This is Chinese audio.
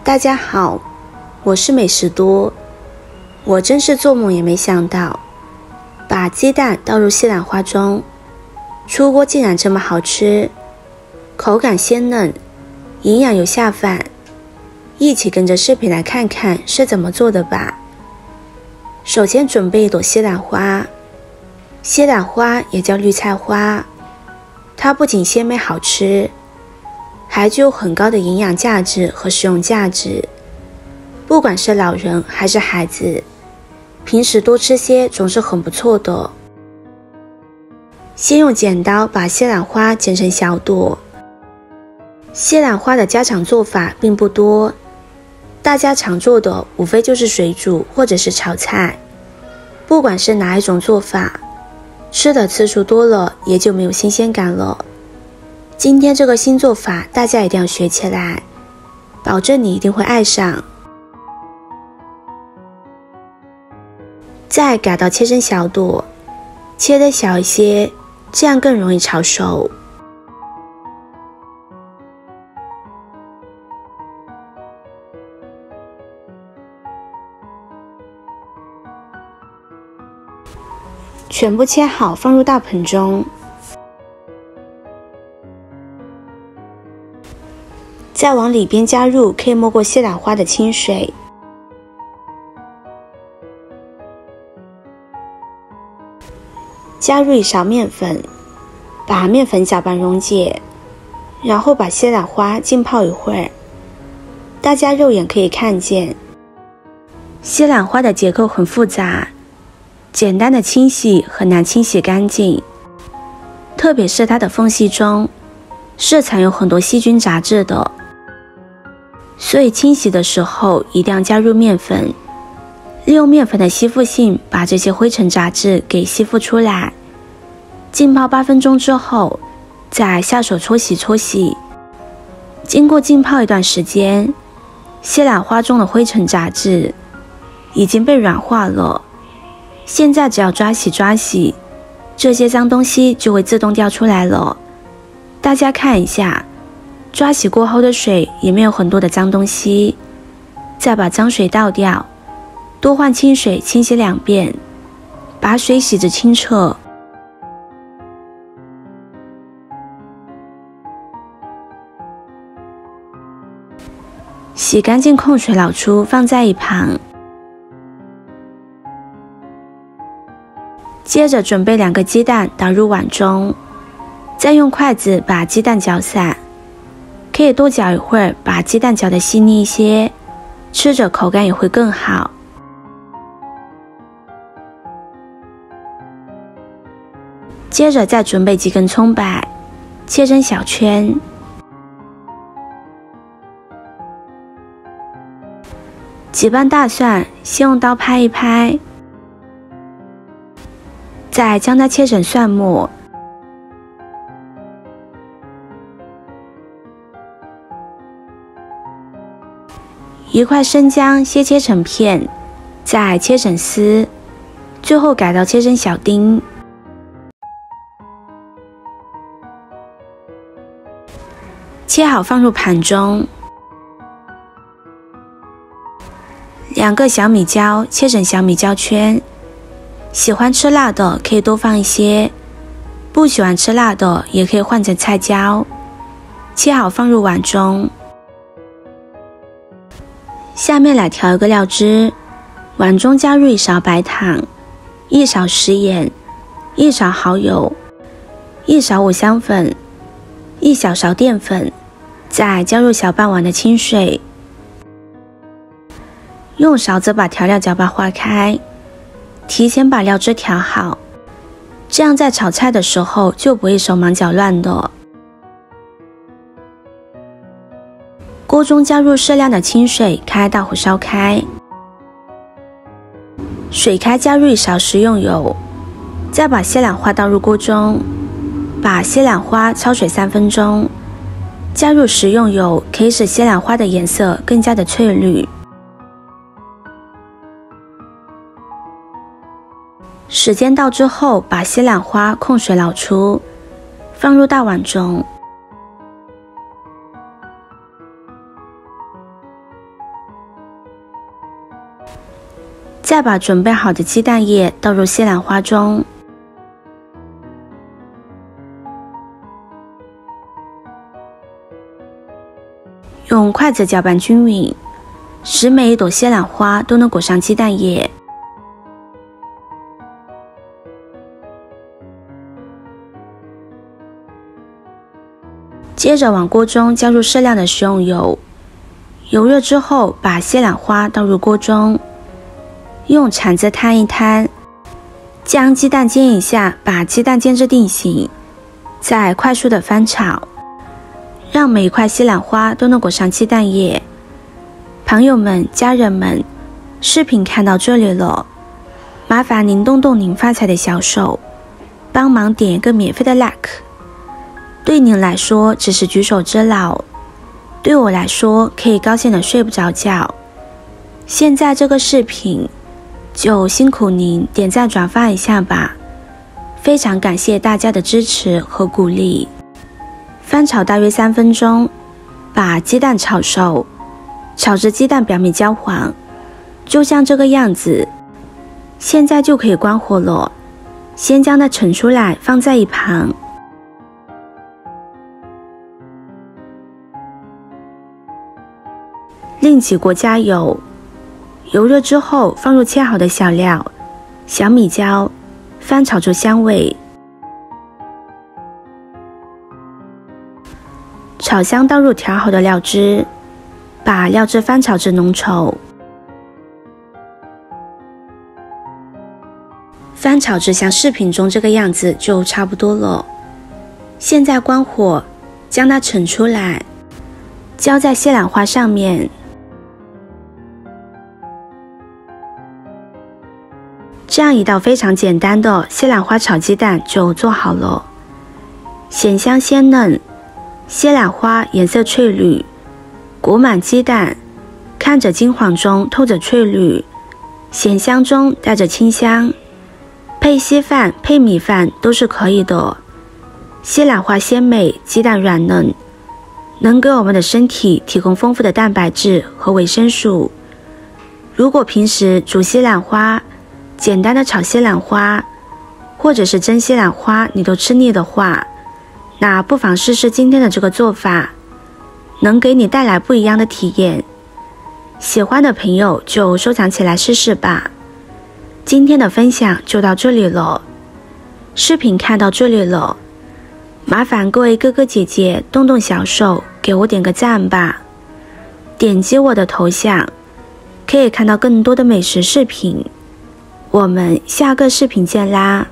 大家好，我是美食多。我真是做梦也没想到，把鸡蛋倒入西兰花中，出锅竟然这么好吃，口感鲜嫩，营养又下饭。一起跟着视频来看看是怎么做的吧。首先准备一朵西兰花，西兰花也叫绿菜花，它不仅鲜美好吃，还具有很高的营养价值和实用价值，不管是老人还是孩子，平时多吃些总是很不错的。先用剪刀把西兰花剪成小朵。西兰花的家常做法并不多，大家常做的无非就是水煮或者是炒菜，不管是哪一种做法，吃的次数多了也就没有新鲜感了。今天这个新做法大家一定要学起来，保证你一定会爱上。再改刀切成小朵，切得小一些，这样更容易炒熟。全部切好放入大盆中，再往里边加入可以没过西兰花的清水，加入一勺面粉，把面粉搅拌溶解，然后把西兰花浸泡一会儿。大家肉眼可以看见，西兰花的结构很复杂，简单的清洗很难清洗干净，特别是它的缝隙中是藏有很多细菌杂质的，所以清洗的时候一定要加入面粉，利用面粉的吸附性把这些灰尘杂质给吸附出来。浸泡8分钟之后，再下手搓洗搓洗。经过浸泡一段时间，西兰花中的灰尘杂质已经被软化了，现在只要抓洗抓洗，这些脏东西就会自动掉出来了。大家看一下，抓洗过后的水也没有很多的脏东西。再把脏水倒掉，多换清水清洗2遍，把水洗至清澈。洗干净控水捞出放在一旁。接着准备2个鸡蛋倒入碗中，再用筷子把鸡蛋搅散，可以多搅一会儿，把鸡蛋搅得细腻一些，吃着口感也会更好。接着再准备几根葱白，切成小圈，几瓣大蒜先用刀拍一拍，再将它切成蒜末，一块生姜先切成片，再切成丝，最后改刀切成小丁。切好放入盘中。2个小米椒切成小米椒圈，喜欢吃辣的可以多放一些，不喜欢吃辣的也可以换成菜椒。切好放入碗中。下面来调一个料汁，碗中加入1勺白糖，1勺食盐，1勺蚝油，1勺五香粉，1小勺淀粉，再加入小半碗的清水。用勺子把调料搅拌化开，提前把料汁调好，这样在炒菜的时候就不会手忙脚乱的。锅中加入适量的清水，开大火烧开。水开加入1勺食用油，再把西兰花倒入锅中，把西兰花焯水3分钟。加入食用油可以使西兰花的颜色更加的翠绿。时间到之后，把西兰花控水捞出，放入大碗中。再把准备好的鸡蛋液倒入西兰花中，用筷子搅拌均匀，使每一朵西兰花都能裹上鸡蛋液。接着往锅中加入适量的食用油，油热之后，把西兰花倒入锅中，用铲子摊一摊，将鸡蛋煎一下，把鸡蛋煎至定型，再快速的翻炒，让每一块西兰花都能裹上鸡蛋液。朋友们、家人们，视频看到这里了，麻烦您动动您发财的小手，帮忙点一个免费的 like。对您来说只是举手之劳，对我来说可以高兴的睡不着觉。现在这个视频就辛苦您点赞转发一下吧，非常感谢大家的支持和鼓励。翻炒大约3分钟，把鸡蛋炒熟，炒至鸡蛋表面焦黄，就像这个样子。现在就可以关火了，先将它盛出来放在一旁。另起锅加油，油热之后放入切好的小料、小米椒，翻炒出香味。炒香倒入调好的料汁，把料汁翻炒至浓稠。翻炒至像视频中这个样子就差不多了。现在关火，将它盛出来，浇在西兰花上面。这样一道非常简单的西兰花炒鸡蛋就做好了，咸香鲜嫩，西兰花颜色翠绿，裹满鸡蛋，看着金黄中透着翠绿，咸香中带着清香，配稀饭配米饭都是可以的。西兰花鲜美，鸡蛋软嫩，能给我们的身体提供丰富的蛋白质和维生素。如果平时煮西兰花，简单的炒西兰花，或者是蒸西兰花你都吃腻的话，那不妨试试今天的这个做法，能给你带来不一样的体验。喜欢的朋友就收藏起来试试吧。今天的分享就到这里了，视频看到这里了，麻烦各位哥哥姐姐动动小手给我点个赞吧。点击我的头像，可以看到更多的美食视频。我们下个视频见啦！